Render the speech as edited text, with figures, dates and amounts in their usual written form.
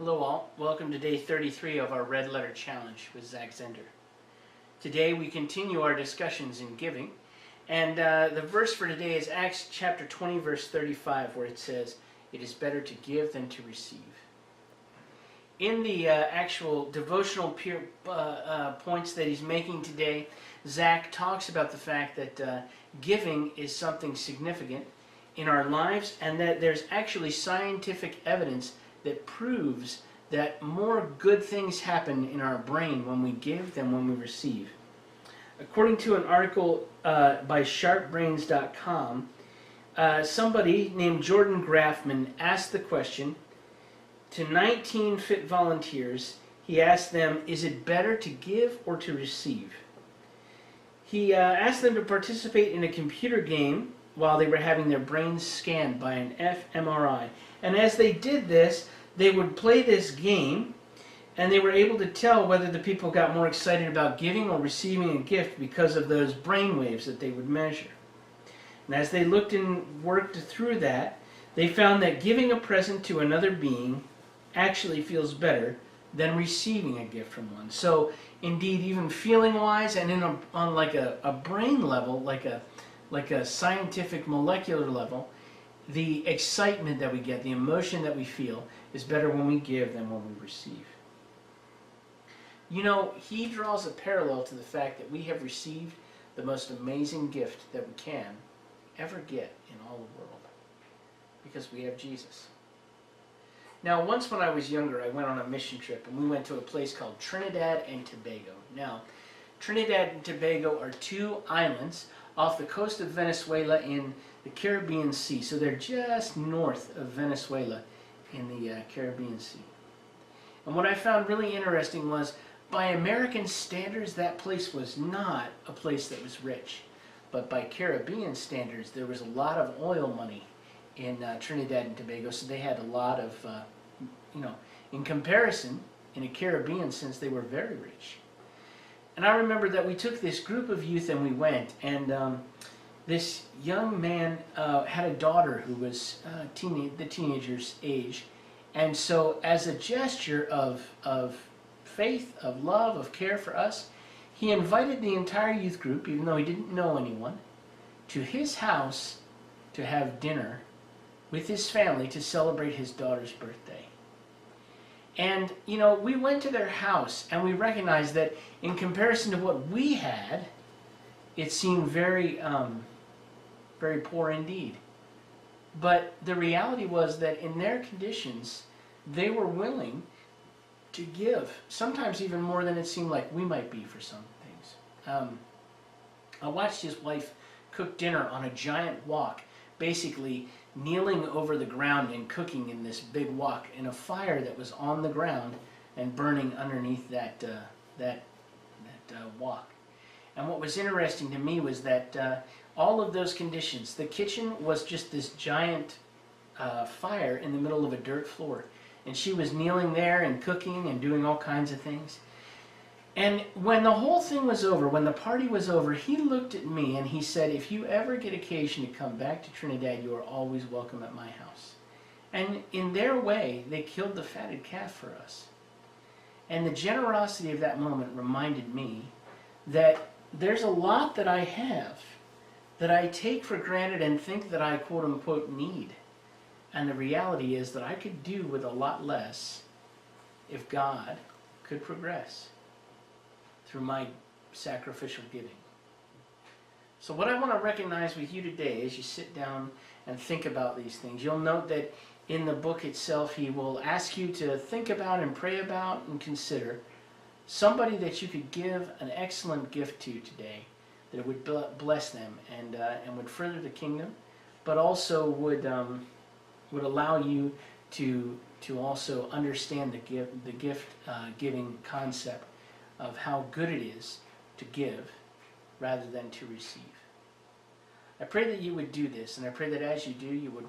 Hello all, welcome to day 33 of our Red Letter Challenge with Zach Zender. Today we continue our discussions in giving, and the verse for today is Acts chapter 20 verse 35, where it says, "It is better to give than to receive." In the actual devotional points that he's making today, Zach talks about the fact that giving is something significant in our lives, and that there's actually scientific evidence that proves that more good things happen in our brain when we give than when we receive. According to an article by sharpbrains.com, somebody named Jordan Grafman asked the question to 19 fit volunteers. He asked them, is it better to give or to receive? He asked them to participate in a computer game while they were having their brains scanned by an fMRI. And as they did this, they would play this game, and they were able to tell whether the people got more excited about giving or receiving a gift because of those brain waves that they would measure. And as they looked and worked through that, they found that giving a present to another being actually feels better than receiving a gift from one. So indeed, even feeling-wise and on like a brain level, like a scientific molecular level, the excitement that we get, the emotion that we feel, is better when we give than when we receive. You know, he draws a parallel to the fact that we have received the most amazing gift that we can ever get in all the world, because we have Jesus. Now, once when I was younger, I went on a mission trip, and we went to a place called Trinidad and Tobago. Now, Trinidad and Tobago are two islands off the coast of Venezuela in the Caribbean Sea. So they're just north of Venezuela in the Caribbean Sea. And what I found really interesting was, by American standards, that place was not a place that was rich. But by Caribbean standards, there was a lot of oil money in Trinidad and Tobago, so they had a lot of, in comparison, in a Caribbean sense, they were very rich. And I remember that we took this group of youth and we went, and this young man had a daughter who was the teenager's age. And so as a gesture of faith, of love, of care for us, he invited the entire youth group, even though he didn't know anyone, to his house to have dinner with his family to celebrate his daughter's birthday. And, you know, we went to their house and we recognized that in comparison to what we had, it seemed very, very poor indeed. But the reality was that in their conditions, they were willing to give, sometimes even more than it seemed like we might be for some things. I watched his wife cook dinner on a giant wok, basically kneeling over the ground and cooking in this big wok in a fire that was on the ground and burning underneath that wok. And what was interesting to me was that all of those conditions, the kitchen was just this giant fire in the middle of a dirt floor. And she was kneeling there and cooking and doing all kinds of things. And when the whole thing was over, when the party was over, he looked at me and he said, if you ever get occasion to come back to Trinidad, you are always welcome at my house. And in their way, they killed the fatted calf for us. And the generosity of that moment reminded me that there's a lot that I have that I take for granted and think that I quote unquote need. And the reality is that I could do with a lot less if God could progress through my sacrificial giving. So what I want to recognize with you today as you sit down and think about these things, you'll note that in the book itself, he will ask you to think about and pray about and consider somebody that you could give an excellent gift to today, that it would bless them and would further the kingdom, but also would allow you to also understand the gift giving concept of how good it is to give rather than to receive. I pray that you would do this, and I pray that as you do, you would